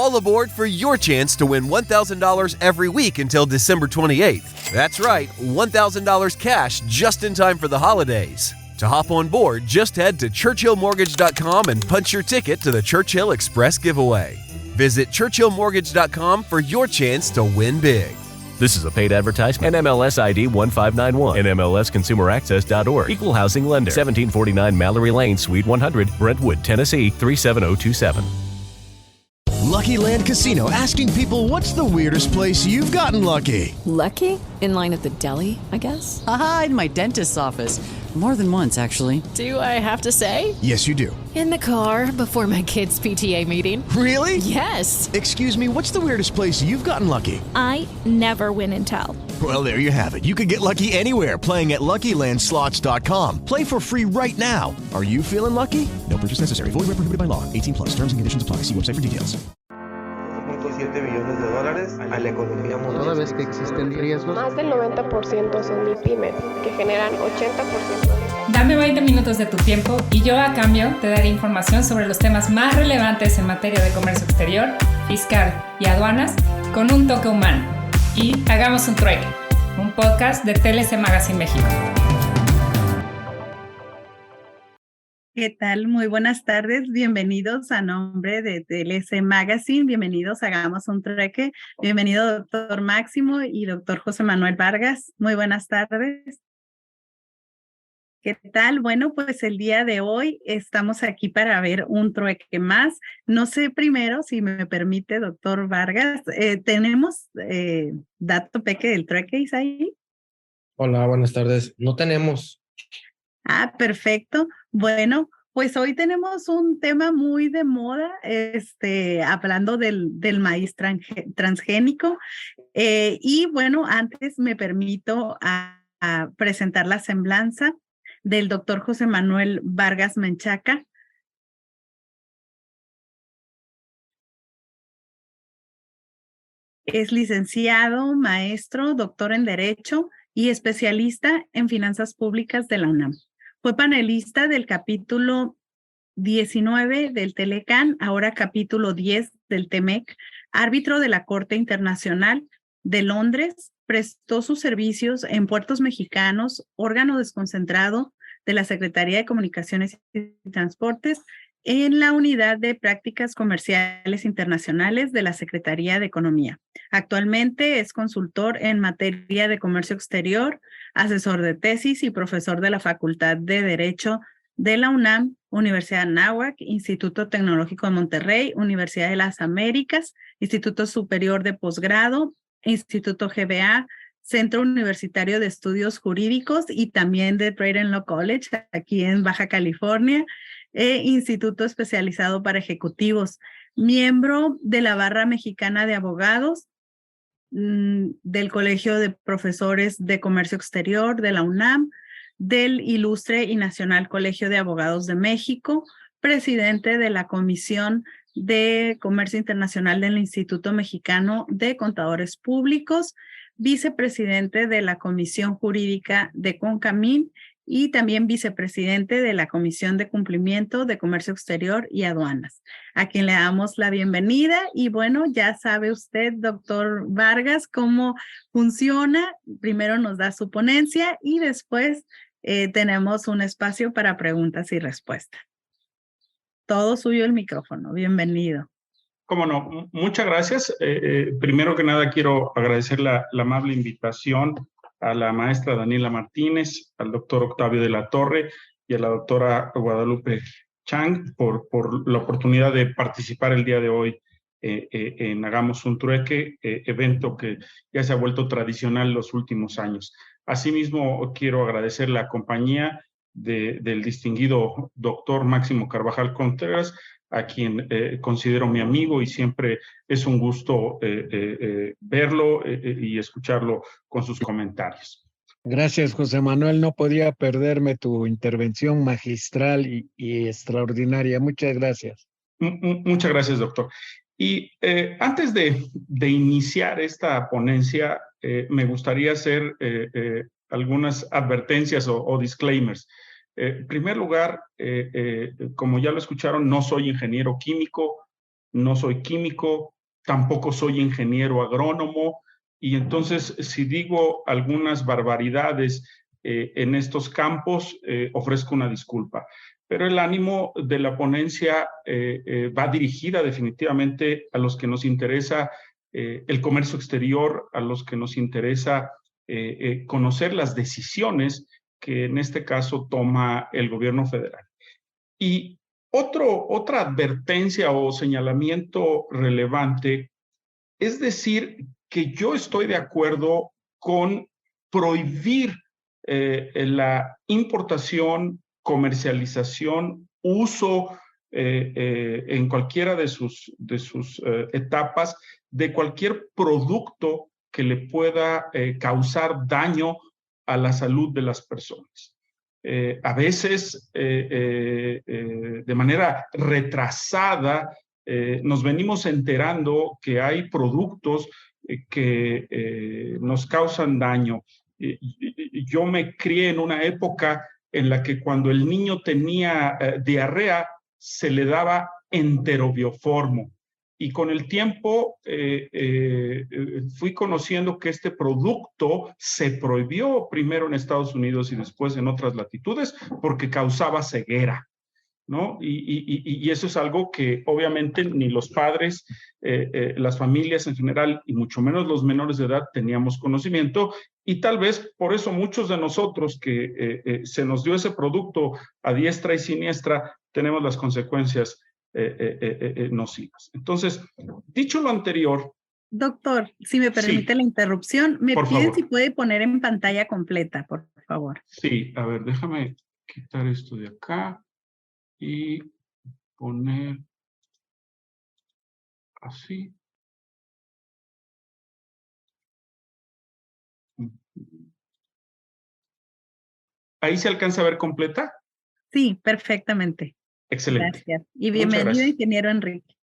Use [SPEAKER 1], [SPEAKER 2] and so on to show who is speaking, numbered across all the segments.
[SPEAKER 1] All aboard for your chance to win $1,000 every week until December 28th. That's right, $1,000 cash just in time for the holidays. To hop on board, just head to ChurchillMortgage.com and punch your ticket to the Churchill Express giveaway. Visit ChurchillMortgage.com for your chance to win big.
[SPEAKER 2] This is a paid advertisement. NMLS ID 1591. NMLSConsumerAccess.org. Equal Housing Lender. 1749 Mallory Lane, Suite 100, Brentwood, Tennessee 37027.
[SPEAKER 3] Lucky Land Casino, asking people, what's the weirdest place you've gotten lucky?
[SPEAKER 4] Lucky? In line at the deli, I guess?
[SPEAKER 5] Aha, in my dentist's office. More than once, actually.
[SPEAKER 4] Do I have to say?
[SPEAKER 3] Yes, you do.
[SPEAKER 4] In the car before my kids' PTA meeting.
[SPEAKER 3] Really?
[SPEAKER 4] Yes.
[SPEAKER 3] Excuse me, what's the weirdest place you've gotten lucky?
[SPEAKER 6] I never win and tell.
[SPEAKER 3] Well, there you have it. You can get lucky anywhere, playing at LuckyLandSlots.com. Play for free right now. Are you feeling lucky? No purchase necessary. Void where prohibited by law. 18+. Terms and conditions apply. See website for details.
[SPEAKER 7] $7 billones a la economía mundial.
[SPEAKER 8] Toda vez que existen riesgos.
[SPEAKER 9] Más del 90% son MIPYMES, que generan 80%.
[SPEAKER 10] Dame 20 minutos de tu tiempo y yo a cambio te daré información sobre los temas más relevantes en materia de comercio exterior, fiscal y aduanas con un toque humano. Y hagamos un trueque, un podcast de TLC Magazine México.
[SPEAKER 11] ¿Qué tal? Muy buenas tardes. Bienvenidos a nombre de TLC Magazine. Bienvenidos a Hagamos un Trueque. Bienvenido, doctor Máximo y doctor José Manuel Vargas. Muy buenas tardes. ¿Qué tal? Bueno, pues el día de hoy estamos aquí para ver un trueque más. No sé primero, si me permite, doctor Vargas, ¿tenemos dato peque del trueque, Isaí?
[SPEAKER 8] Hola, buenas tardes. No tenemos.
[SPEAKER 11] Ah, perfecto. Bueno, pues hoy tenemos un tema muy de moda, hablando del maíz transgénico. Y bueno, antes me permito a presentar la semblanza del doctor José Manuel Vargas Menchaca. Es licenciado, maestro, doctor en Derecho y especialista en Finanzas Públicas de la UNAM. Fue panelista del capítulo 19 del Telecán, ahora capítulo 10 del TEMEC, árbitro de la Corte Internacional de Londres, prestó sus servicios en Puertos Mexicanos, órgano desconcentrado de la Secretaría de Comunicaciones y Transportes, en la Unidad de Prácticas Comerciales Internacionales de la Secretaría de Economía. Actualmente es consultor en materia de comercio exterior, asesor de tesis y profesor de la Facultad de Derecho de la UNAM, Universidad Anáhuac, Instituto Tecnológico de Monterrey, Universidad de las Américas, Instituto Superior de Posgrado, Instituto GBA, Centro Universitario de Estudios Jurídicos y también de Trade and Law College, aquí en Baja California, Instituto Especializado para Ejecutivos, miembro de la Barra Mexicana de Abogados, del Colegio de Profesores de Comercio Exterior de la UNAM, del Ilustre y Nacional Colegio de Abogados de México, presidente de la Comisión de Comercio Internacional del Instituto Mexicano de Contadores Públicos, vicepresidente de la Comisión Jurídica de CONCAMIN y también vicepresidente de la Comisión de Cumplimiento de Comercio Exterior y Aduanas, a quien le damos la bienvenida. Y bueno, ya sabe usted, doctor Vargas, cómo funciona. Primero nos da su ponencia y después tenemos un espacio para preguntas y respuestas. Todo suyo el micrófono. Bienvenido.
[SPEAKER 12] Cómo no, muchas gracias. Primero que nada quiero agradecer la amable invitación a la maestra Daniela Martínez, al doctor Octavio de la Torre y a la doctora Guadalupe Chang por la oportunidad de participar el día de hoy en Hagamos un Trueque, evento que ya se ha vuelto tradicional los últimos años. Asimismo, quiero agradecer la compañía del distinguido doctor Máximo Carvajal Contreras, a quien considero mi amigo y siempre es un gusto verlo y escucharlo con sus comentarios.
[SPEAKER 13] Gracias, José Manuel. No podía perderme tu intervención magistral y extraordinaria. Muchas gracias.
[SPEAKER 12] Muchas gracias, doctor. Y antes de iniciar esta ponencia, me gustaría hacer algunas advertencias o disclaimers. En primer lugar, como ya lo escucharon, no soy ingeniero químico, no soy químico, tampoco soy ingeniero agrónomo, y entonces si digo algunas barbaridades en estos campos, ofrezco una disculpa. Pero el ánimo de la ponencia va dirigida definitivamente a los que nos interesa el comercio exterior, a los que nos interesa conocer las decisiones que en este caso toma el gobierno federal. Y otra advertencia o señalamiento relevante es decir que yo estoy de acuerdo con prohibir la importación, comercialización, uso en cualquiera de sus etapas de cualquier producto que le pueda causar daño a la salud de las personas. A veces, de manera retrasada, nos venimos enterando que hay productos que nos causan daño. Yo me crié en una época en la que cuando el niño tenía diarrea, se le daba enterobioformo. Y con el tiempo fui conociendo que este producto se prohibió primero en Estados Unidos y después en otras latitudes porque causaba ceguera, ¿no? Y eso es algo que obviamente ni los padres, las familias en general, y mucho menos los menores de edad teníamos conocimiento, y tal vez por eso muchos de nosotros que se nos dio ese producto a diestra y siniestra, tenemos las consecuencias nocivas. Entonces, dicho lo anterior...
[SPEAKER 11] Doctor, si me permite la interrupción, me piden si puede poner en pantalla completa, por favor.
[SPEAKER 12] Sí, a ver, déjame quitar esto de acá y poner así. ¿Ahí se alcanza a ver completa?
[SPEAKER 11] Sí, perfectamente.
[SPEAKER 12] Excelente.
[SPEAKER 11] Gracias. Y bienvenido, ingeniero Enrique.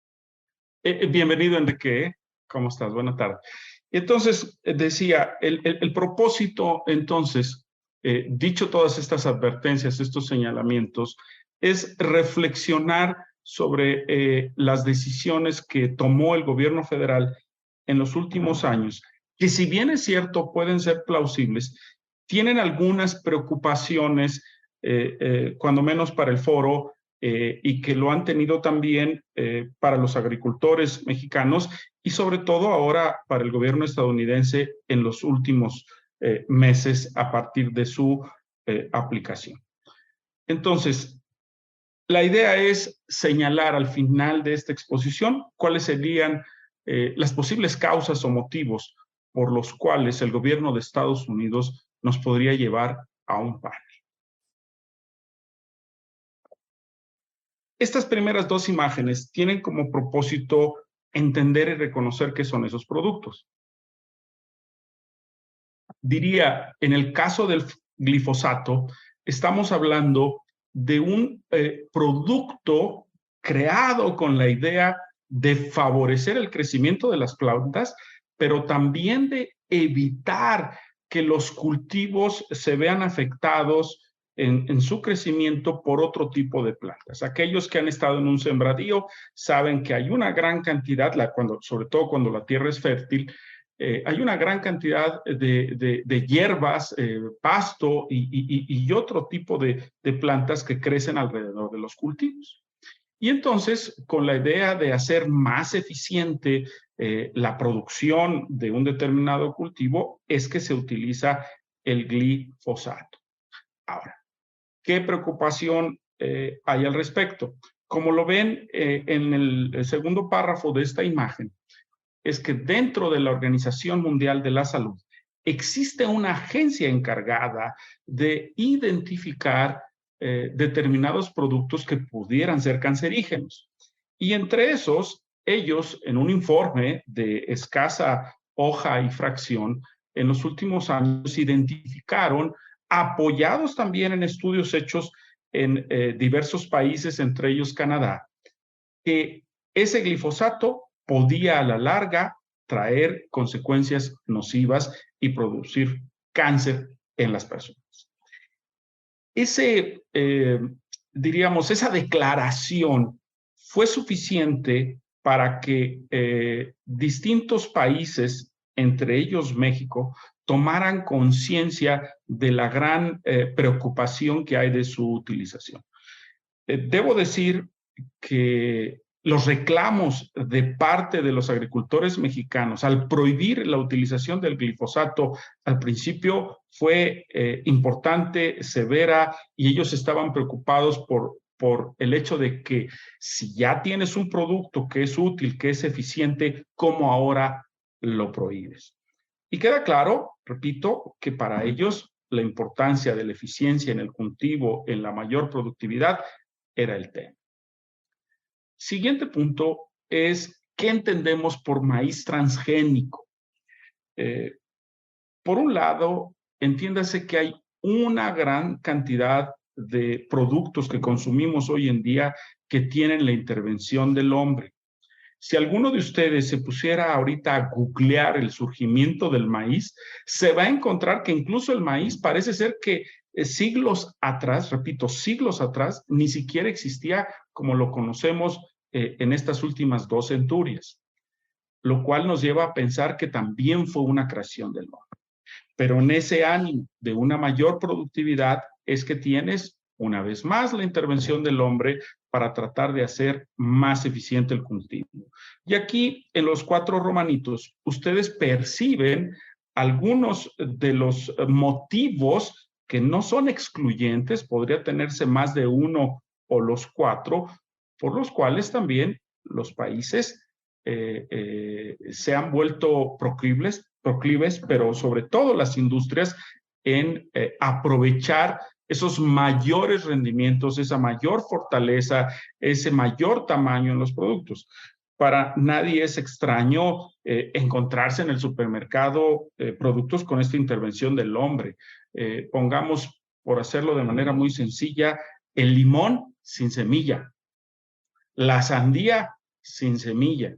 [SPEAKER 12] Bienvenido, Enrique. ¿Cómo estás? Buenas tardes. Entonces, decía, el propósito, entonces, dicho todas estas advertencias, estos señalamientos, es reflexionar sobre las decisiones que tomó el gobierno federal en los últimos años, que si bien es cierto, pueden ser plausibles, tienen algunas preocupaciones, cuando menos para el foro, y que lo han tenido también para los agricultores mexicanos y sobre todo ahora para el gobierno estadounidense en los últimos meses a partir de su aplicación. Entonces, la idea es señalar al final de esta exposición cuáles serían las posibles causas o motivos por los cuales el gobierno de Estados Unidos nos podría llevar a un panel. Estas primeras dos imágenes tienen como propósito entender y reconocer qué son esos productos. Diría, en el caso del glifosato, estamos hablando de un producto creado con la idea de favorecer el crecimiento de las plantas, pero también de evitar que los cultivos se vean afectados en su crecimiento por otro tipo de plantas. Aquellos que han estado en un sembradío saben que hay una gran cantidad, sobre todo cuando la tierra es fértil, hay una gran cantidad de hierbas, pasto y otro tipo de plantas que crecen alrededor de los cultivos. Y entonces, con la idea de hacer más eficiente la producción de un determinado cultivo, es que se utiliza el glifosato. Ahora, ¿qué preocupación hay al respecto? Como lo ven en el segundo párrafo de esta imagen, es que dentro de la Organización Mundial de la Salud existe una agencia encargada de identificar determinados productos que pudieran ser cancerígenos. Y entre esos, ellos, en un informe de escasa hoja y fracción, en los últimos años identificaron, apoyados también en estudios hechos en diversos países, entre ellos Canadá, que ese glifosato podía a la larga traer consecuencias nocivas y producir cáncer en las personas. Diríamos, esa declaración fue suficiente para que distintos países, entre ellos México, tomaran conciencia de la gran preocupación que hay de su utilización. Debo decir que los reclamos de parte de los agricultores mexicanos al prohibir la utilización del glifosato al principio fue importante, severa, y ellos estaban preocupados por el hecho de que si ya tienes un producto que es útil, que es eficiente, ¿cómo ahora lo prohíbes? Y queda claro, repito, que para ellos la importancia de la eficiencia en el cultivo, en la mayor productividad, era el tema. Siguiente punto es, ¿qué entendemos por maíz transgénico? Por un lado, entiéndase que hay una gran cantidad de productos que consumimos hoy en día que tienen la intervención del hombre. Si alguno de ustedes se pusiera ahorita a googlear el surgimiento del maíz, se va a encontrar que incluso el maíz parece ser que siglos atrás, repito, siglos atrás, ni siquiera existía como lo conocemos en estas últimas 2 centurias, lo cual nos lleva a pensar que también fue una creación del hombre. Pero en ese ánimo de una mayor productividad es que tienes, una vez más, la intervención del hombre para tratar de hacer más eficiente el cultivo. Y aquí, en los 4 romanitos, ustedes perciben algunos de los motivos que no son excluyentes, podría tenerse más de uno o los 4, por los cuales también los países se han vuelto proclives, pero sobre todo las industrias, en aprovechar esos mayores rendimientos, esa mayor fortaleza, ese mayor tamaño en los productos. Para nadie es extraño encontrarse en el supermercado productos con esta intervención del hombre. Pongamos, por hacerlo de manera muy sencilla, el limón sin semilla, la sandía sin semilla.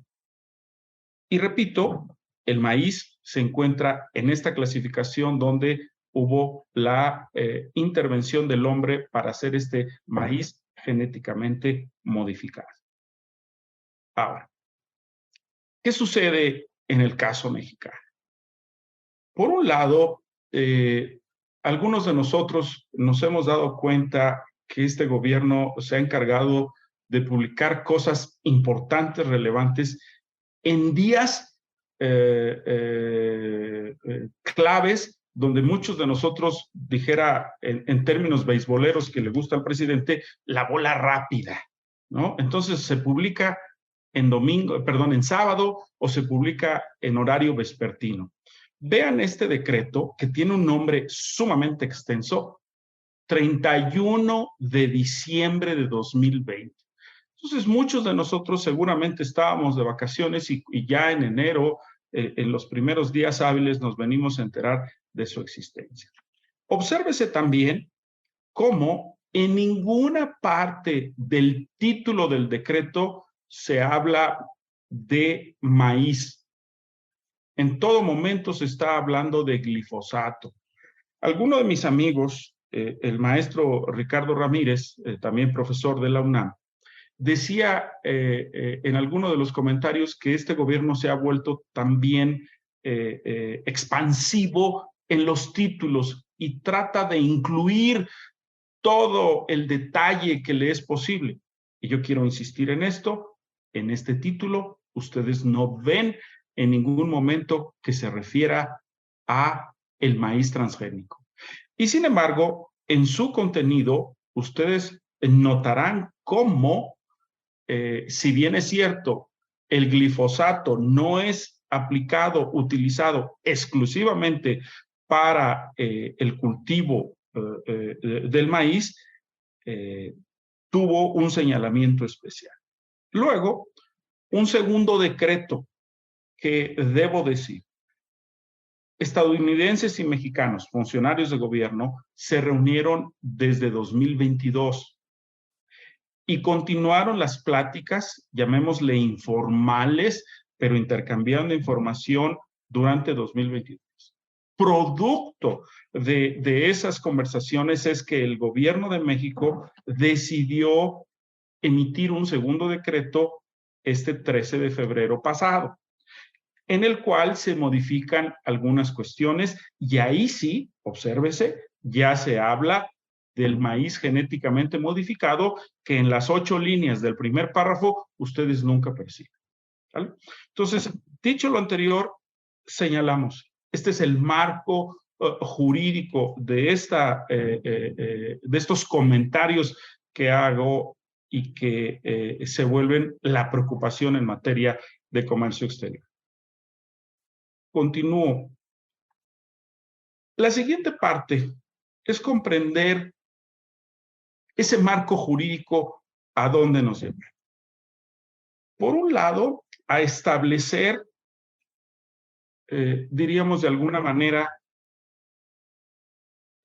[SPEAKER 12] Y repito, el maíz se encuentra en esta clasificación donde hubo la intervención del hombre para hacer este maíz genéticamente modificado. Ahora, ¿qué sucede en el caso mexicano? Por un lado, algunos de nosotros nos hemos dado cuenta que este gobierno se ha encargado de publicar cosas importantes, relevantes, en días claves, donde muchos de nosotros dijera en términos beisboleros que le gusta al presidente, la bola rápida, ¿no? Entonces se publica en sábado o se publica en horario vespertino. Vean este decreto que tiene un nombre sumamente extenso, 31 de diciembre de 2020. Entonces muchos de nosotros seguramente estábamos de vacaciones y ya en enero, en los primeros días hábiles, nos venimos a enterar de su existencia. Obsérvese también cómo en ninguna parte del título del decreto se habla de maíz. En todo momento se está hablando de glifosato. Alguno de mis amigos, el maestro Ricardo Ramírez, también profesor de la UNAM, decía en alguno de los comentarios que este gobierno se ha vuelto también expansivo en los títulos y trata de incluir todo el detalle que le es posible. Y yo quiero insistir en esto, en este título, ustedes no ven en ningún momento que se refiera a el maíz transgénico. Y sin embargo, en su contenido, ustedes notarán cómo, si bien es cierto, el glifosato no es aplicado, utilizado exclusivamente para el cultivo del maíz, tuvo un señalamiento especial. Luego, un segundo decreto que debo decir. Estadounidenses y mexicanos, funcionarios de gobierno, se reunieron desde 2022 y continuaron las pláticas, llamémosle informales, pero intercambiando información durante 2022. Producto de esas conversaciones es que el gobierno de México decidió emitir un segundo decreto este 13 de febrero pasado, en el cual se modifican algunas cuestiones y ahí sí, obsérvese, ya se habla del maíz genéticamente modificado que en las 8 líneas del primer párrafo ustedes nunca perciben. ¿Vale? Entonces, dicho lo anterior, señalamos, este es el marco jurídico de, de estos comentarios que hago y que se vuelven la preocupación en materia de comercio exterior. Continúo. La siguiente parte es comprender ese marco jurídico a dónde nos lleva. Por un lado, a establecer, diríamos de alguna manera,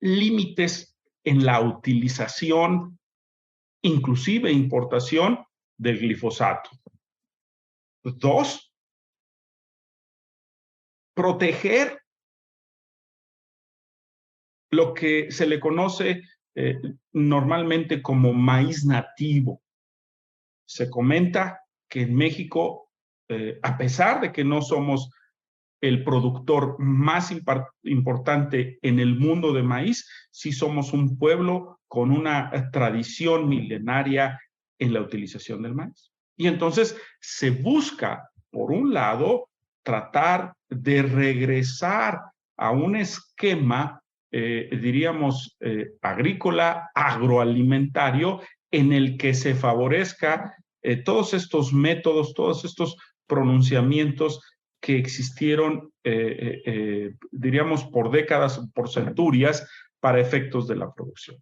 [SPEAKER 12] límites en la utilización, inclusive importación del glifosato. 2, proteger lo que se le conoce normalmente como maíz nativo. Se comenta que en México, a pesar de que no somos el productor más importante en el mundo de maíz, sí somos un pueblo con una tradición milenaria en la utilización del maíz. Y entonces se busca, por un lado, tratar de regresar a un esquema, diríamos, agrícola, agroalimentario, en el que se favorezca todos estos métodos, todos estos pronunciamientos que existieron, diríamos, por décadas, por centurias, para efectos de la producción.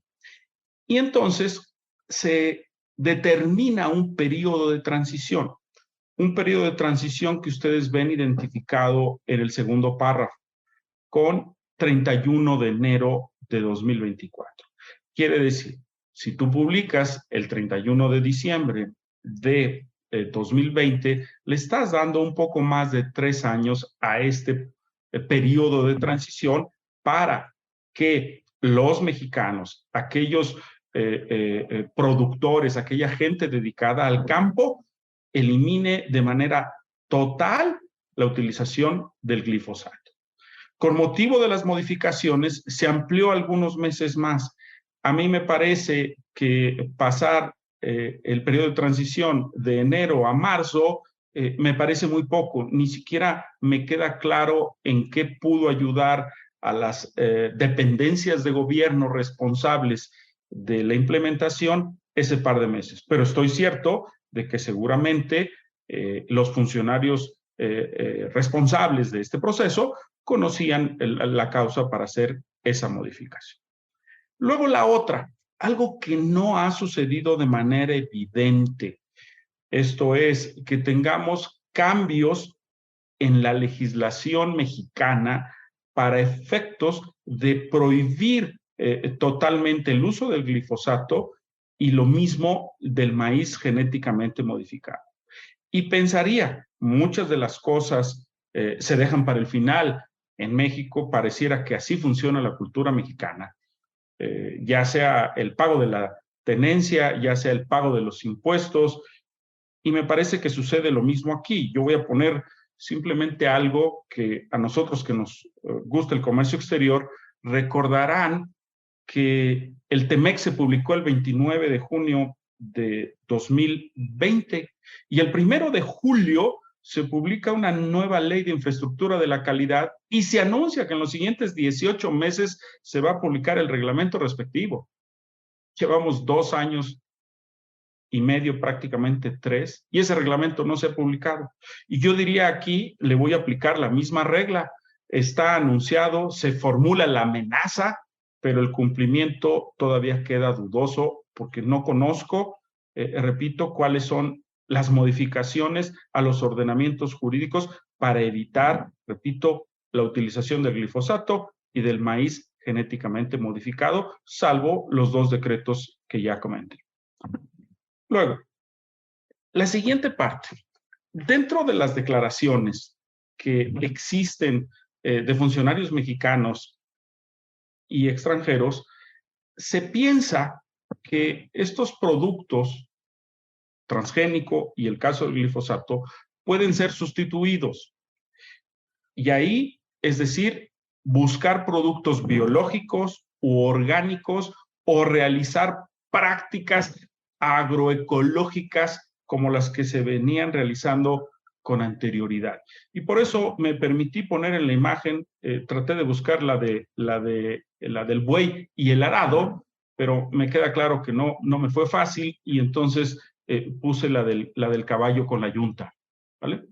[SPEAKER 12] Y entonces se determina un periodo de transición que ustedes ven identificado en el segundo párrafo, con 31 de enero de 2024. Quiere decir, si tú publicas el 31 de diciembre de 2020, le estás dando un poco más de 3 años a este periodo de transición para que los mexicanos, aquellos productores, aquella gente dedicada al campo, elimine de manera total la utilización del glifosato. Con motivo de las modificaciones, se amplió algunos meses más. A mí me parece que pasar el periodo de transición de enero a marzo me parece muy poco. Ni siquiera me queda claro en qué pudo ayudar a las dependencias de gobierno responsables de la implementación ese par de meses. Pero estoy cierto de que seguramente los funcionarios responsables de este proceso conocían la causa para hacer esa modificación. Luego la otra, algo que no ha sucedido de manera evidente, esto es que tengamos cambios en la legislación mexicana para efectos de prohibir totalmente el uso del glifosato y lo mismo del maíz genéticamente modificado. Y pensaría, muchas de las cosas se dejan para el final. En México pareciera que así funciona la cultura mexicana. Ya sea el pago de la tenencia, ya sea el pago de los impuestos, y me parece que sucede lo mismo aquí. Yo voy a poner simplemente algo que a nosotros que nos gusta el comercio exterior, recordarán que el TEMEC se publicó el 29 de junio de 2020 y el 1 de julio se publica una nueva ley de infraestructura de la calidad y se anuncia que en los siguientes 18 meses se va a publicar el reglamento respectivo. Llevamos 2 años y medio, prácticamente 3, y ese reglamento no se ha publicado. Y yo diría aquí, le voy a aplicar la misma regla. Está anunciado, se formula la amenaza, pero el cumplimiento todavía queda dudoso porque no conozco, repito, cuáles son las modificaciones a los ordenamientos jurídicos para evitar, repito, la utilización del glifosato y del maíz genéticamente modificado, salvo los 2 decretos que ya comenté. Luego, la siguiente parte. Dentro de las declaraciones que existen de funcionarios mexicanos y extranjeros, se piensa que estos productos transgénico y el caso del glifosato, pueden ser sustituidos. Y ahí, es decir, buscar productos biológicos u orgánicos o realizar prácticas agroecológicas como las que se venían realizando con anterioridad. Y por eso me permití poner en la imagen, traté de buscar la del buey y el arado, pero me queda claro que no me fue fácil y entonces puse la del caballo con la yunta, ¿vale?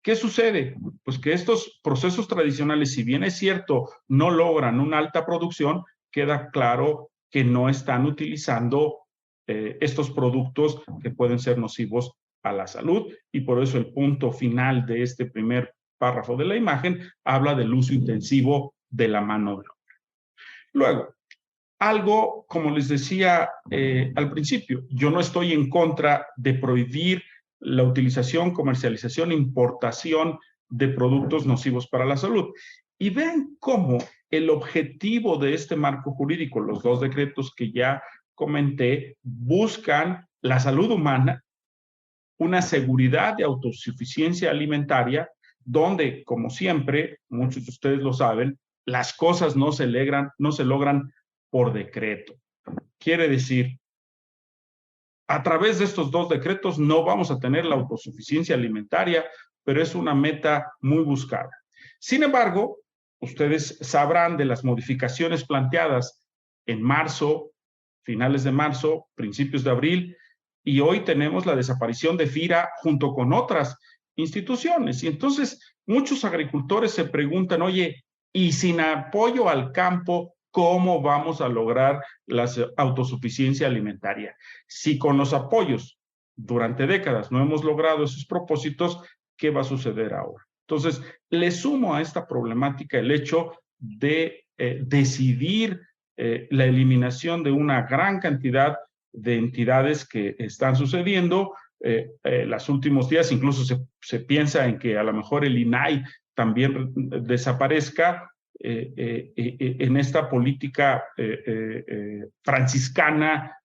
[SPEAKER 12] ¿Qué sucede? Pues que estos procesos tradicionales, si bien es cierto, no logran una alta producción, queda claro que no están utilizando estos productos que pueden ser nocivos a la salud, y por eso el punto final de este primer párrafo de la imagen habla del uso intensivo de la mano de obra. Luego, algo, como les decía al principio, yo no estoy en contra de prohibir la utilización, comercialización, importación de productos nocivos para la salud. Y vean cómo el objetivo de este marco jurídico, los dos decretos que ya comenté, buscan la salud humana, una seguridad de autosuficiencia alimentaria, donde, como siempre, muchos de ustedes lo saben, las cosas no se logran por decreto. Quiere decir, a través de estos dos decretos no vamos a tener la autosuficiencia alimentaria, pero es una meta muy buscada. Sin embargo, ustedes sabrán de las modificaciones planteadas en marzo, finales de marzo, principios de abril, y hoy tenemos la desaparición de FIRA junto con otras instituciones. Y entonces muchos agricultores se preguntan, oye, y sin apoyo al campo, ¿cómo vamos a lograr la autosuficiencia alimentaria? Si con los apoyos durante décadas no hemos logrado esos propósitos, ¿qué va a suceder ahora? Entonces, le sumo a esta problemática el hecho de decidir la eliminación de una gran cantidad de entidades que están sucediendo. Los últimos días incluso se piensa en que a lo mejor el INAI también desaparezca en esta política franciscana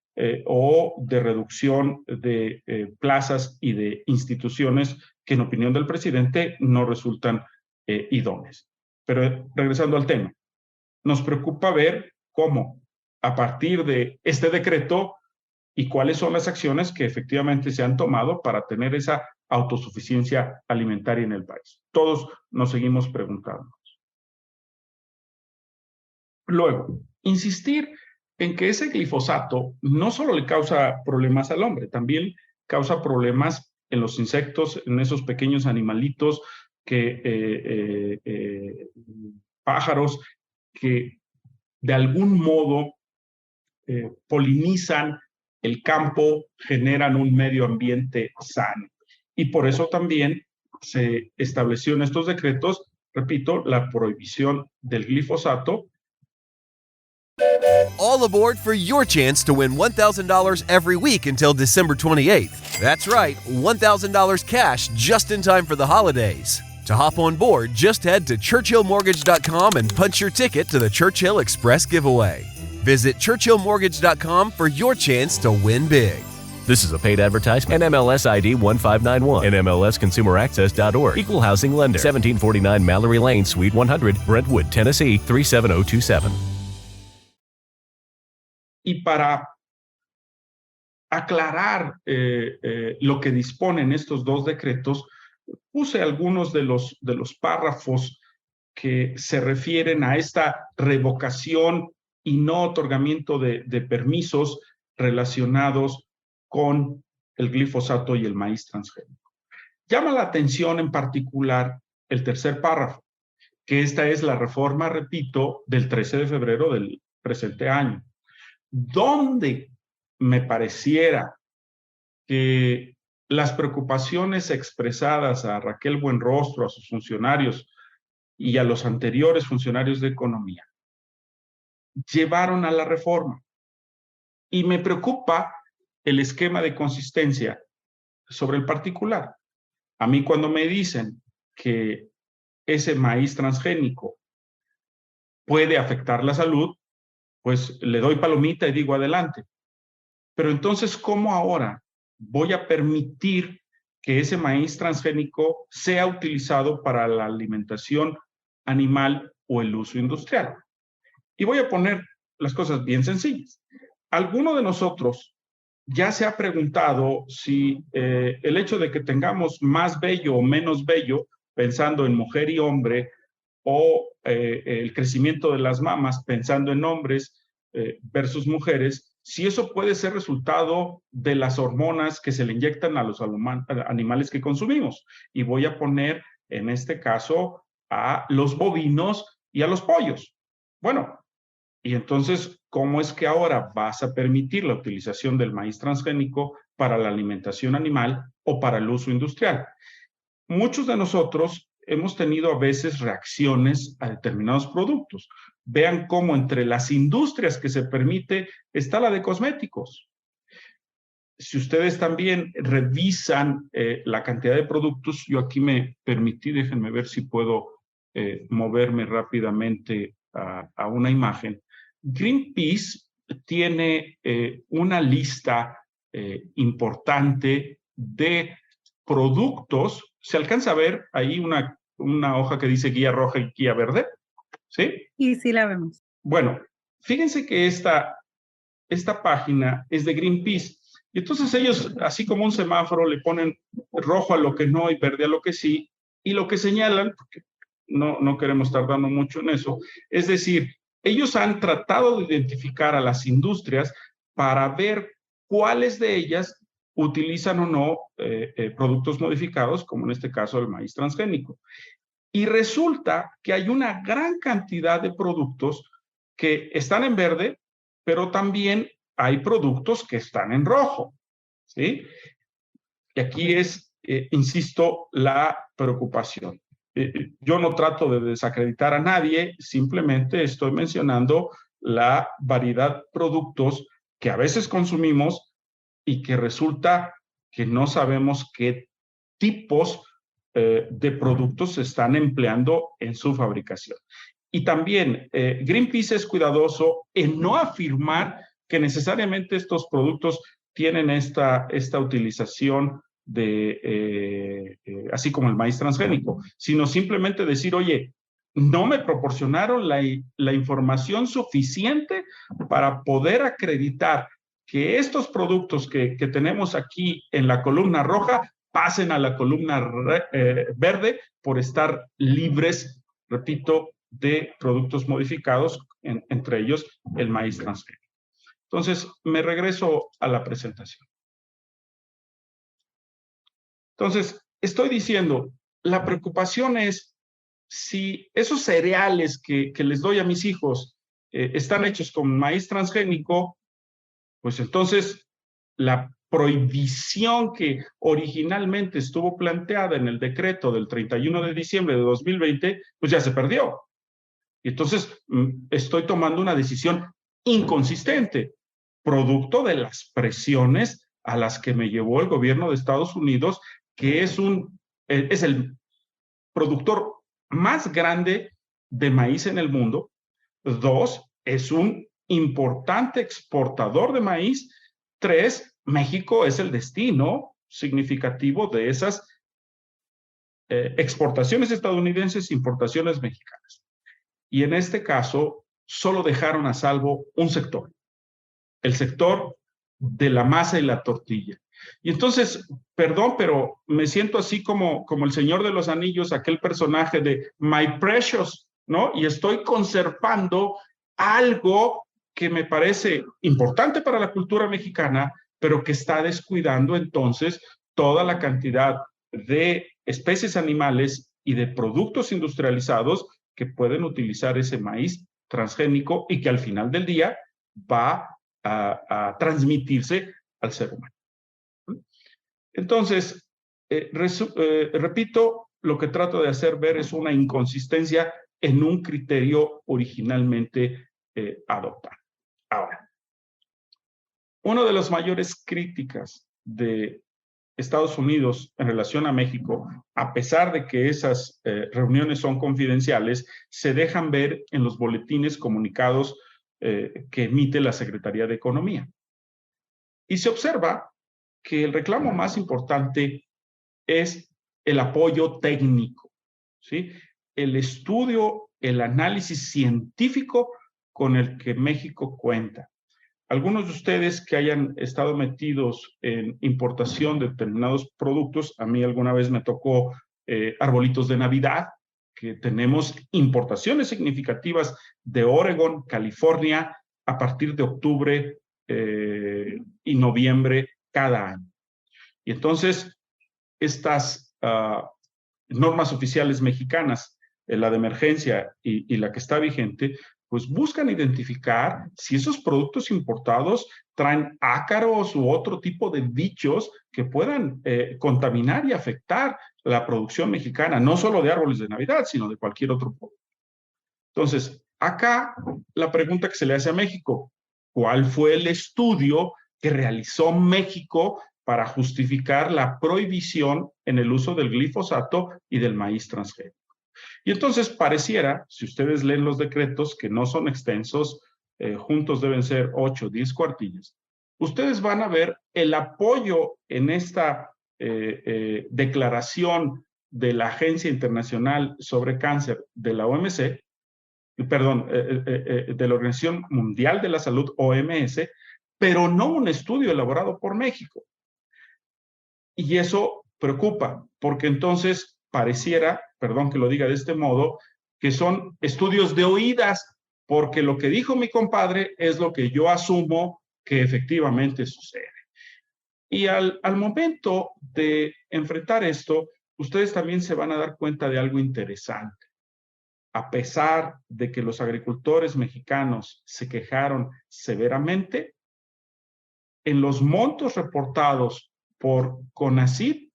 [SPEAKER 12] o de reducción de plazas y de instituciones que en opinión del presidente no resultan idóneas. Pero regresando al tema, nos preocupa ver cómo a partir de este decreto y cuáles son las acciones que efectivamente se han tomado para tener esa autosuficiencia alimentaria en el país. Todos nos seguimos preguntando. Luego, insistir en que ese glifosato no solo le causa problemas al hombre, también causa problemas en los insectos, en esos pequeños animalitos, pájaros que de algún modo polinizan el campo, generan un medio ambiente sano. Y por eso también se estableció en estos decretos, repito, la prohibición del glifosato.
[SPEAKER 1] All aboard for your chance to win $1,000 every week until December 28th. That's right, $1,000 cash just in time for the holidays. To hop on board, just head to churchillmortgage.com and punch your ticket to the Churchill Express giveaway. Visit churchillmortgage.com for your chance to win big.
[SPEAKER 2] This is a paid advertisement. NMLS ID 1591. NMLSconsumeraccess.org. Equal housing lender. 1749 Mallory Lane, Suite 100, Brentwood, Tennessee 37027.
[SPEAKER 12] Y para aclarar lo que disponen estos dos decretos, puse algunos de los párrafos que se refieren a esta revocación y no otorgamiento de permisos relacionados con el glifosato y el maíz transgénico. Llama la atención en particular el tercer párrafo, que esta es la reforma, repito, del 13 de febrero del presente año, donde me pareciera que las preocupaciones expresadas a Raquel Buenrostro, a sus funcionarios y a los anteriores funcionarios de economía, llevaron a la reforma. Y me preocupa el esquema de consistencia sobre el particular. A mí cuando me dicen que ese maíz transgénico puede afectar la salud, pues le doy palomita y digo adelante. Pero entonces, ¿cómo ahora voy a permitir que ese maíz transgénico sea utilizado para la alimentación animal o el uso industrial. Y voy a poner las cosas bien sencillas. ¿Alguno de nosotros ya se ha preguntado si el hecho de que tengamos más vello o menos vello, pensando en mujer y hombre, o el crecimiento de las mamas, pensando en hombres versus mujeres, si eso puede ser resultado de las hormonas que se le inyectan a los animales que consumimos? Y voy a poner, en este caso, a los bovinos y a los pollos. Bueno, y entonces, ¿cómo es que ahora vas a permitir la utilización del maíz transgénico para la alimentación animal o para el uso industrial? Muchos de nosotros hemos tenido a veces reacciones a determinados productos. Vean cómo entre las industrias que se permite está la de cosméticos. Si ustedes también revisan la cantidad de productos, yo aquí me permití, déjenme ver si puedo moverme rápidamente a una imagen. Greenpeace tiene una lista importante de productos. Se alcanza a ver ahí una hoja que dice guía roja y guía verde, ¿sí?
[SPEAKER 11] Y sí la vemos.
[SPEAKER 12] Bueno, fíjense que esta página es de Greenpeace. Y entonces ellos, así como un semáforo, le ponen rojo a lo que no y verde a lo que sí. Y lo que señalan, porque no queremos tardando mucho en eso, es decir, ellos han tratado de identificar a las industrias para ver cuáles de ellas utilizan o no productos modificados, como en este caso el maíz transgénico. Y resulta que hay una gran cantidad de productos que están en verde, pero también hay productos que están en rojo, ¿sí? Y aquí es, insisto, la preocupación. Yo no trato de desacreditar a nadie, simplemente estoy mencionando la variedad de productos que a veces consumimos y que resulta que no sabemos qué tipos de productos se están empleando en su fabricación. Y también Greenpeace es cuidadoso en no afirmar que necesariamente estos productos tienen esta utilización así como el maíz transgénico, sino simplemente decir, oye, no me proporcionaron la información suficiente para poder acreditar que estos productos que tenemos aquí en la columna roja pasen a la columna verde por estar libres, repito, de productos modificados, entre ellos el maíz transgénico. Entonces, me regreso a la presentación. Entonces, estoy diciendo, la preocupación es si esos cereales que les doy a mis hijos están hechos con maíz transgénico, pues entonces la prohibición que originalmente estuvo planteada en el decreto del 31 de diciembre de 2020, pues ya se perdió. Y entonces estoy tomando una decisión inconsistente, producto de las presiones a las que me llevó el gobierno de Estados Unidos, que es el productor más grande de maíz en el mundo. 2, es un importante exportador de maíz. 3, México es el destino significativo de esas exportaciones estadounidenses, importaciones mexicanas. Y en este caso, solo dejaron a salvo un sector, el sector de la masa y la tortilla. Y entonces, perdón, pero me siento así como el Señor de los Anillos, aquel personaje de My Precious, ¿no? Y estoy conservando algo que me parece importante para la cultura mexicana, pero que está descuidando entonces toda la cantidad de especies animales y de productos industrializados que pueden utilizar ese maíz transgénico y que al final del día va a transmitirse al ser humano. Entonces, repito, lo que trato de hacer ver es una inconsistencia en un criterio originalmente adoptado. Ahora, una de las mayores críticas de Estados Unidos en relación a México, a pesar de que esas reuniones son confidenciales, se dejan ver en los boletines comunicados que emite la Secretaría de Economía. Y se observa que el reclamo más importante es el apoyo técnico, ¿sí? El estudio, el análisis científico con el que México cuenta. Algunos de ustedes que hayan estado metidos en importación de determinados productos, a mí alguna vez me tocó arbolitos de Navidad, que tenemos importaciones significativas de Oregon, California, a partir de octubre y noviembre cada año. Y entonces, estas normas oficiales mexicanas, la de emergencia y la que está vigente, pues buscan identificar si esos productos importados traen ácaros u otro tipo de bichos que puedan contaminar y afectar la producción mexicana, no solo de árboles de Navidad, sino de cualquier otro producto. Entonces, acá la pregunta que se le hace a México, ¿cuál fue el estudio que realizó México para justificar la prohibición en el uso del glifosato y del maíz transgénico? Y entonces pareciera, si ustedes leen los decretos, que no son extensos, juntos deben ser 8 o 10 cuartillas, ustedes van a ver el apoyo en esta declaración de la Agencia Internacional sobre Cáncer de la OMC, perdón, de la Organización Mundial de la Salud, OMS, pero no un estudio elaborado por México. Y eso preocupa, porque entonces pareciera, perdón que lo diga de este modo, que son estudios de oídas, porque lo que dijo mi compadre es lo que yo asumo que efectivamente sucede. Y al momento de enfrentar esto, ustedes también se van a dar cuenta de algo interesante. A pesar de que los agricultores mexicanos se quejaron severamente, en los montos reportados por CONACYT,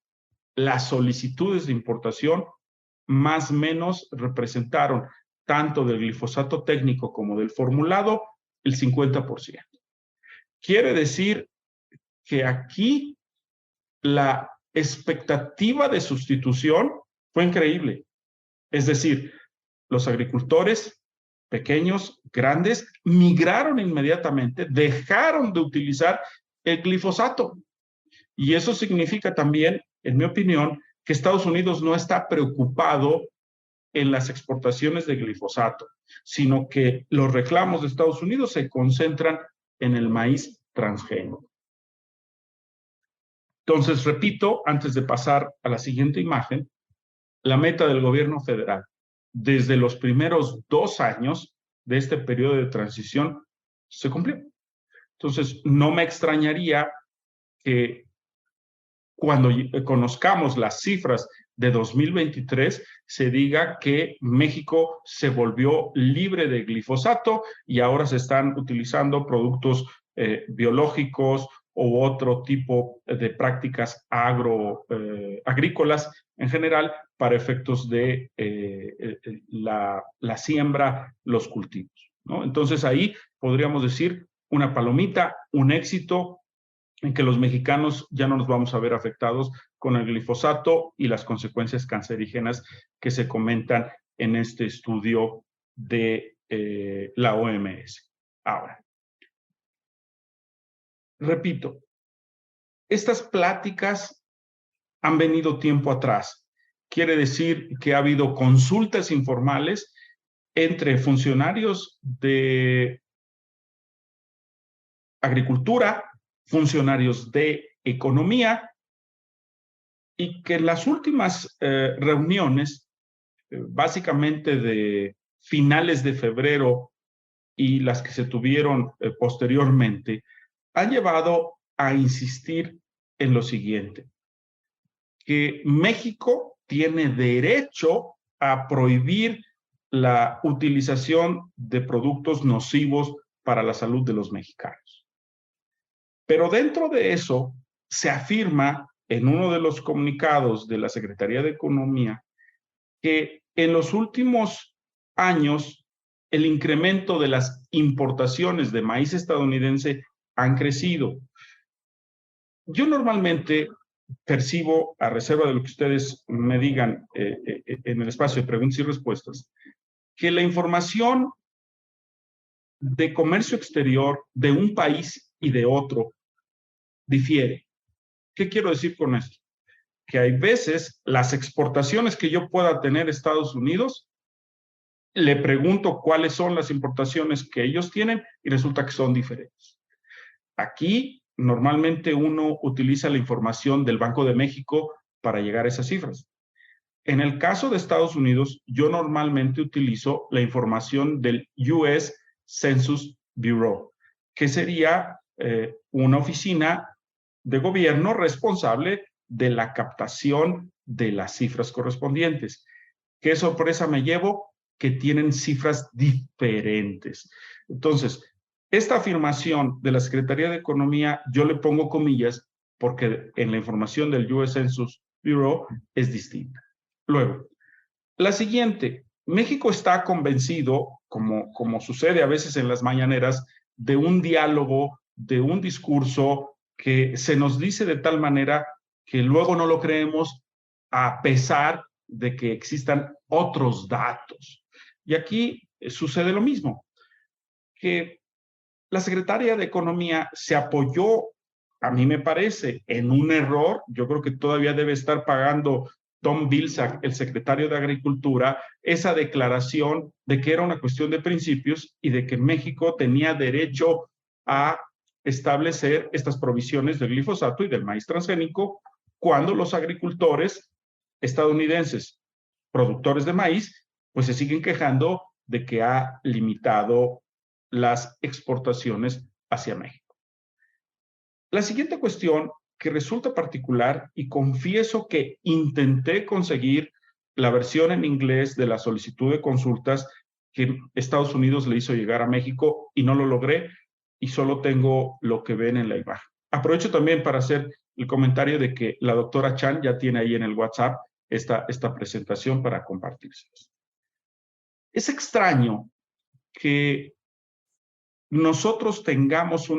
[SPEAKER 12] las solicitudes de importación más o menos representaron, tanto del glifosato técnico como del formulado, el 50%. Quiere decir que aquí la expectativa de sustitución fue increíble. Es decir, los agricultores pequeños, grandes, migraron inmediatamente, dejaron de utilizar el glifosato. Y eso significa también, en mi opinión, que Estados Unidos no está preocupado en las exportaciones de glifosato, sino que los reclamos de Estados Unidos se concentran en el maíz transgénico. Entonces, repito, antes de pasar a la siguiente imagen, la meta del gobierno federal desde los primeros 2 años de este periodo de transición se cumplió. Entonces, no me extrañaría que cuando conozcamos las cifras de 2023, se diga que México se volvió libre de glifosato y ahora se están utilizando productos biológicos u otro tipo de prácticas agrícolas en general para efectos de la siembra, los cultivos, ¿no? Entonces ahí podríamos decir una palomita, un éxito en que los mexicanos ya no nos vamos a ver afectados con el glifosato y las consecuencias cancerígenas que se comentan en este estudio de la OMS. Ahora, repito, estas pláticas han venido tiempo atrás. Quiere decir que ha habido consultas informales entre funcionarios de agricultura, funcionarios de economía, y que en las últimas reuniones, básicamente de finales de febrero y las que se tuvieron posteriormente, han llevado a insistir en lo siguiente, que México tiene derecho a prohibir la utilización de productos nocivos para la salud de los mexicanos. Pero dentro de eso se afirma en uno de los comunicados de la Secretaría de Economía que en los últimos años el incremento de las importaciones de maíz estadounidense han crecido. Yo normalmente percibo, a reserva de lo que ustedes me digan en el espacio de preguntas y respuestas, que la información de comercio exterior de un país y de otro difiere. ¿Qué quiero decir con esto? Que hay veces las exportaciones que yo pueda tener a Estados Unidos, le pregunto cuáles son las importaciones que ellos tienen y resulta que son diferentes. Aquí normalmente uno utiliza la información del Banco de México para llegar a esas cifras. En el caso de Estados Unidos, yo normalmente utilizo la información del US Census Bureau, que sería una oficina de gobierno responsable de la captación de las cifras correspondientes. ¿Qué sorpresa me llevo? Que tienen cifras diferentes. Entonces, esta afirmación de la Secretaría de Economía, yo le pongo comillas porque en la información del US Census Bureau es distinta. Luego, la siguiente, México está convencido, como sucede a veces en las mañaneras, de un diálogo, de un discurso que se nos dice de tal manera que luego no lo creemos a pesar de que existan otros datos. Y aquí sucede lo mismo, que la Secretaría de Economía se apoyó, a mí me parece, en un error. Yo creo que todavía debe estar pagando Tom Vilsack, el secretario de Agricultura, esa declaración de que era una cuestión de principios y de que México tenía derecho a establecer estas provisiones del glifosato y del maíz transgénico cuando los agricultores estadounidenses, productores de maíz, pues se siguen quejando de que ha limitado las exportaciones hacia México. La siguiente cuestión que resulta particular, y confieso que intenté conseguir la versión en inglés de la solicitud de consultas que Estados Unidos le hizo llegar a México y no lo logré, y solo tengo lo que ven en la imagen. Aprovecho también para hacer el comentario de que la doctora Chan ya tiene ahí en el WhatsApp esta presentación para compartírselos. Es extraño que nosotros tengamos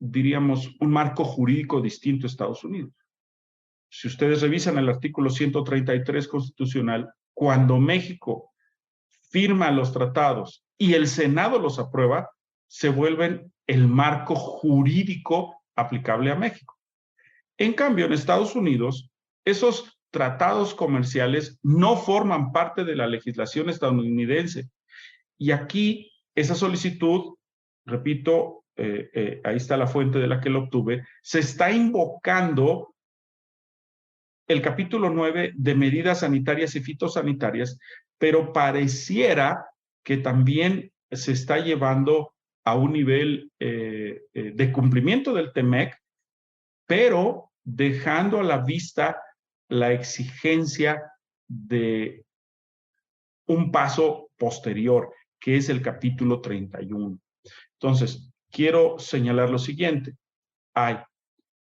[SPEAKER 12] diríamos, un marco jurídico distinto a Estados Unidos. Si ustedes revisan el artículo 133 constitucional, cuando México firma los tratados y el Senado los aprueba, se vuelven el marco jurídico aplicable a México. En cambio, en Estados Unidos, esos tratados comerciales no forman parte de la legislación estadounidense. Y aquí, esa solicitud, repito, ahí está la fuente de la que lo obtuve, se está invocando el capítulo 9 de medidas sanitarias y fitosanitarias, pero pareciera que también se está llevando a un nivel de cumplimiento del TEMEC, pero dejando a la vista la exigencia de un paso posterior, que es el capítulo 31. Entonces, quiero señalar lo siguiente. Hay,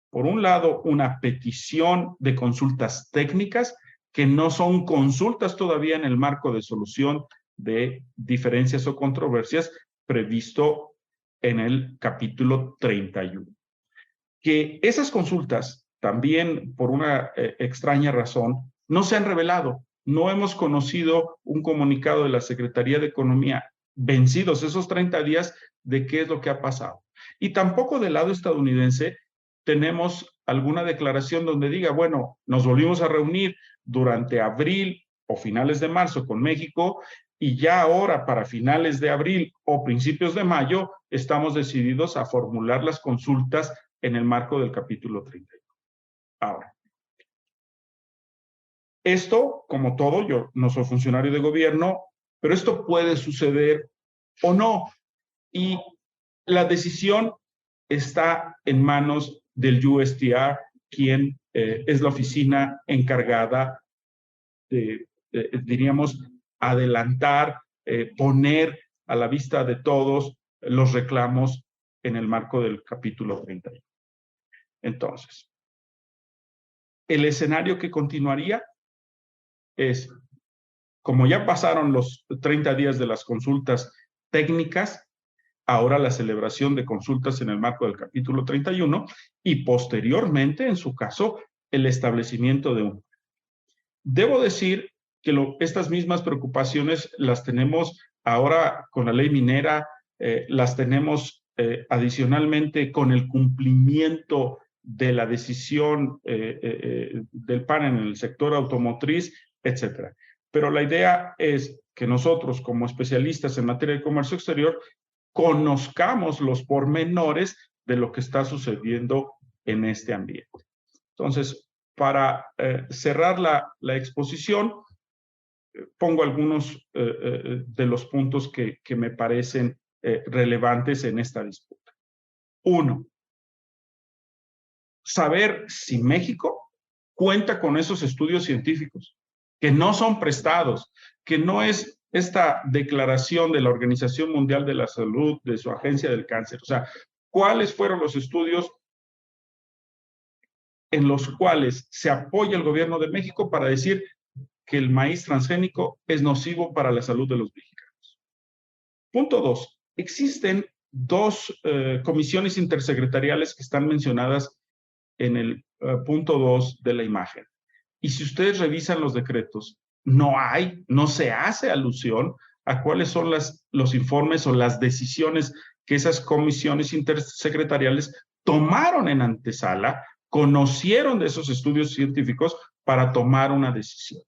[SPEAKER 12] por un lado, una petición de consultas técnicas que no son consultas todavía en el marco de solución de diferencias o controversias previsto en el capítulo 31. Que esas consultas, también por una extraña razón, no se han revelado. No hemos conocido un comunicado de la Secretaría de Economía vencidos esos 30 días de qué es lo que ha pasado. Y tampoco del lado estadounidense tenemos alguna declaración donde diga, bueno, nos volvimos a reunir durante abril o finales de marzo con México y ya ahora para finales de abril o principios de mayo estamos decididos a formular las consultas en el marco del capítulo 31. Ahora, esto, como todo, yo no soy funcionario de gobierno, pero esto puede suceder o no. Y la decisión está en manos del USTR, quien es la oficina encargada de, diríamos, adelantar, poner a la vista de todos los reclamos en el marco del capítulo 31. Entonces, el escenario que continuaría es, como ya pasaron los 30 días de las consultas técnicas, ahora la celebración de consultas en el marco del capítulo 31 y posteriormente, en su caso, el establecimiento de un. Debo decir que estas mismas preocupaciones las tenemos ahora con la ley minera, las tenemos adicionalmente con el cumplimiento de la decisión del PAN en el sector automotriz, etcétera. Pero la idea es que nosotros, como especialistas en materia de comercio exterior, conozcamos los pormenores de lo que está sucediendo en este ambiente. Entonces, para cerrar la exposición, pongo algunos de los puntos que me parecen relevantes en esta disputa. 1. Saber si México cuenta con esos estudios científicos, que no son prestados, que no es esta declaración de la Organización Mundial de la Salud, de su Agencia del Cáncer. O sea, ¿cuáles fueron los estudios en los cuales se apoya el gobierno de México para decir que el maíz transgénico es nocivo para la salud de los mexicanos? Punto 2. Existen 2 comisiones intersecretariales que están mencionadas en el punto 2 de la imagen. Y si ustedes revisan los decretos, no se hace alusión a cuáles son los informes o las decisiones que esas comisiones intersecretariales tomaron en antesala, conocieron de esos estudios científicos para tomar una decisión.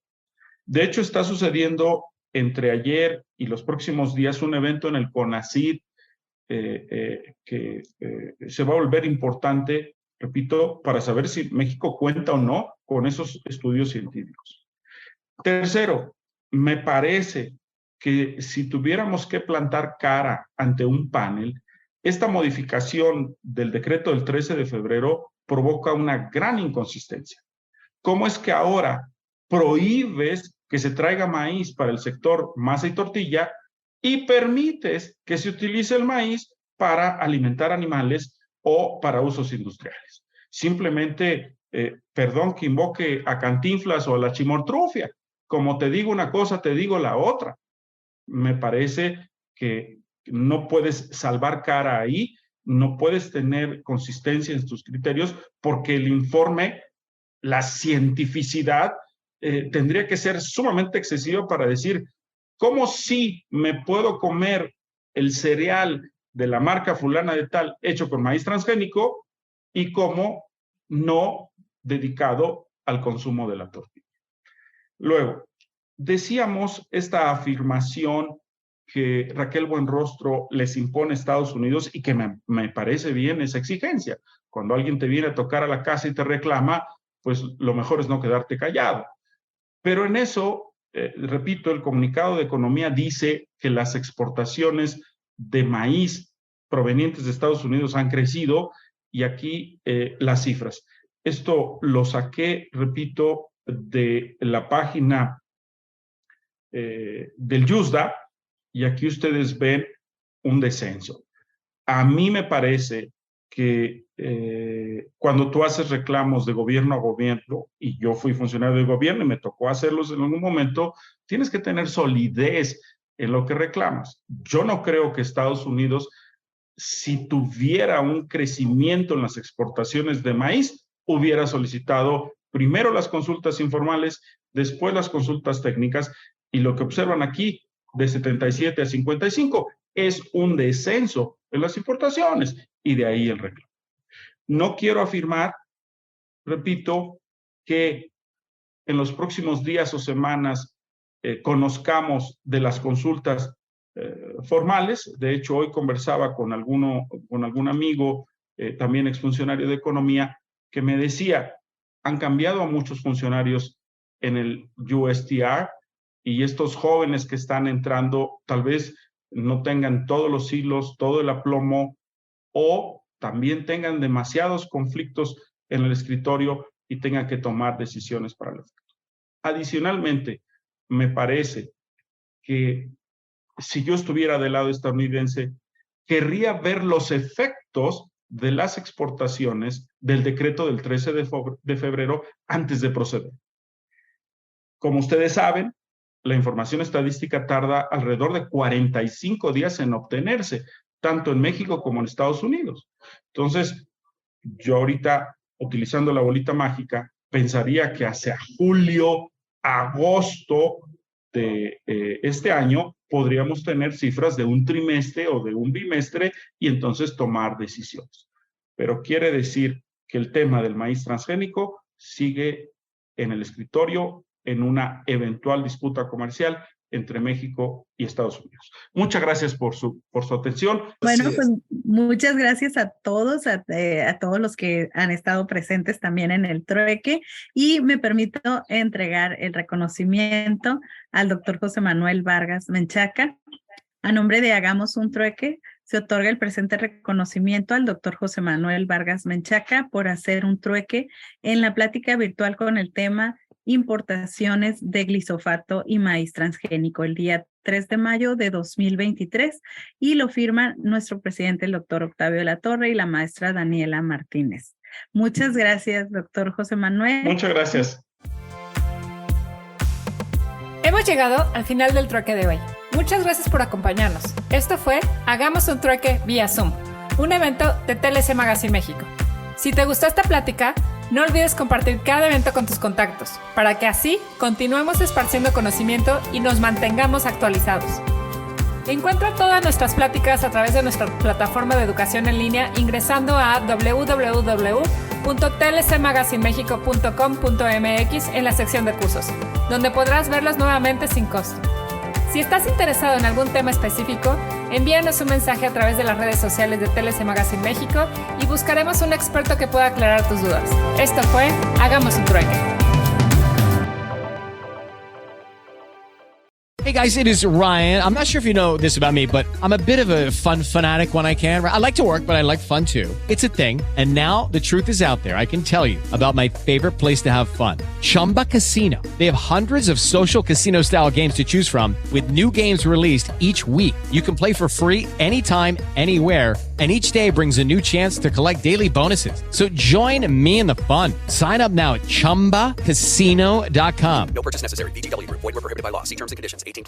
[SPEAKER 12] De hecho, está sucediendo entre ayer y los próximos días un evento en el CONACYT que se va a volver importante, repito, para saber si México cuenta o no con esos estudios científicos. Tercero, me parece que si tuviéramos que plantar cara ante un panel, esta modificación del decreto del 13 de febrero provoca una gran inconsistencia. ¿Cómo es que ahora prohíbes que se traiga maíz para el sector masa y tortilla y permites que se utilice el maíz para alimentar animales o para usos industriales? Simplemente, perdón que invoque a Cantinflas o a la chimortrufia, como te digo una cosa, te digo la otra. Me parece que no puedes salvar cara ahí, no puedes tener consistencia en tus criterios, porque el informe, la cientificidad, tendría que ser sumamente excesiva para decir, ¿cómo sí me puedo comer el cereal de la marca fulana de tal hecho con maíz transgénico y cómo no dedicado al consumo de la tortilla? Luego, decíamos esta afirmación que Raquel Buenrostro les impone a Estados Unidos y que me parece bien esa exigencia. Cuando alguien te viene a tocar a la casa y te reclama, pues lo mejor es no quedarte callado. Pero en eso, repito, el comunicado de Economía dice que las exportaciones de maíz provenientes de Estados Unidos han crecido, y aquí las cifras. Esto lo saqué, repito, de la página del YUSDA, y aquí ustedes ven un descenso. A mí me parece que cuando tú haces reclamos de gobierno a gobierno, y yo fui funcionario de gobierno y me tocó hacerlos en algún momento, tienes que tener solidez en lo que reclamas. Yo no creo que Estados Unidos, si tuviera un crecimiento en las exportaciones de maíz, hubiera solicitado primero las consultas informales, después las consultas técnicas, y lo que observan aquí, de 77 a 55, es un descenso en las importaciones, y de ahí el reclamo. No quiero afirmar, repito, que en los próximos días o semanas conozcamos de las consultas formales. De hecho, hoy conversaba con algún amigo, también exfuncionario de Economía, que me decía, han cambiado a muchos funcionarios en el USTR, y estos jóvenes que están entrando tal vez no tengan todos los hilos, todo el aplomo, o también tengan demasiados conflictos en el escritorio y tengan que tomar decisiones para el futuro. Adicionalmente, me parece que si yo estuviera del lado estadounidense, querría ver los efectos de las exportaciones del decreto del 13 de febrero antes de proceder. Como ustedes saben, la información estadística tarda alrededor de 45 días en obtenerse, tanto en México como en Estados Unidos. Entonces, yo ahorita, utilizando la bolita mágica, pensaría que hacia julio, agosto de este año, podríamos tener cifras de un trimestre o de un bimestre y entonces tomar decisiones. Pero quiere decir que el tema del maíz transgénico sigue en el escritorio en una eventual disputa comercial entre México y Estados Unidos. Muchas gracias por su atención.
[SPEAKER 11] Bueno, pues muchas gracias a todos, a todos los que han estado presentes también en el trueque, y me permito entregar el reconocimiento al doctor José Manuel Vargas Menchaca. A nombre de Hagamos un Trueque, se otorga el presente reconocimiento al doctor José Manuel Vargas Menchaca por hacer un trueque en la plática virtual con el tema importaciones de glisofato y maíz transgénico el día 3 de mayo de 2023, y lo firman nuestro presidente, el doctor Octavio de la Torre, y la maestra Daniela Martínez. Muchas gracias, doctor José Manuel.
[SPEAKER 12] Muchas gracias.
[SPEAKER 10] Hemos llegado al final del trueque de hoy. Muchas gracias por acompañarnos. Esto fue Hagamos un Trueque vía Zoom, un evento de TLC Magazine México. Si te gustó esta plática, no olvides compartir cada evento con tus contactos, para que así continuemos esparciendo conocimiento y nos mantengamos actualizados. Encuentra todas nuestras pláticas a través de nuestra plataforma de educación en línea ingresando a www.tlcmagazinemexico.com.mx en la sección de cursos, donde podrás verlas nuevamente sin costo. Si estás interesado en algún tema específico, envíanos un mensaje a través de las redes sociales de TLC Magazine México y buscaremos un experto que pueda aclarar tus dudas. Esto fue Hagamos un Trueque.
[SPEAKER 14] Hey guys, it is Ryan. I'm not sure if you know this about me, but I'm a bit of a fun fanatic when I can. I like to work, but I like fun too. It's a thing. And now the truth is out there. I can tell you about my favorite place to have fun. Chumba Casino. They have hundreds of social casino style games to choose from with new games released each week. You can play for free anytime, anywhere. And each day brings a new chance to collect daily bonuses. So join me in the fun. Sign up now at ChumbaCasino.com.
[SPEAKER 15] No purchase necessary. VGW Group. Void where prohibited by law. See terms and conditions. 18+.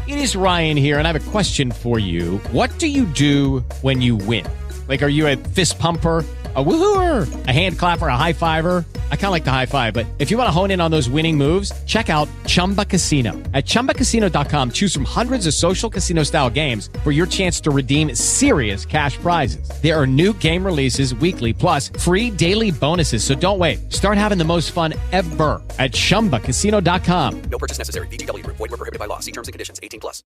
[SPEAKER 14] It is Ryan here, and I have a question for you. What do you do when you win? Like, are you a fist pumper, a woohooer, a hand clapper, a high fiver? I kind of like the high five, but if you want to hone in on those winning moves, check out Chumba Casino. At ChumbaCasino.com, choose from hundreds of social casino style games for your chance to redeem serious cash prizes. There are new game releases weekly, plus free daily bonuses. So don't wait. Start having the most fun ever at ChumbaCasino.com.
[SPEAKER 15] No purchase necessary. VGW Group. Void where prohibited by law. See terms and conditions. 18+.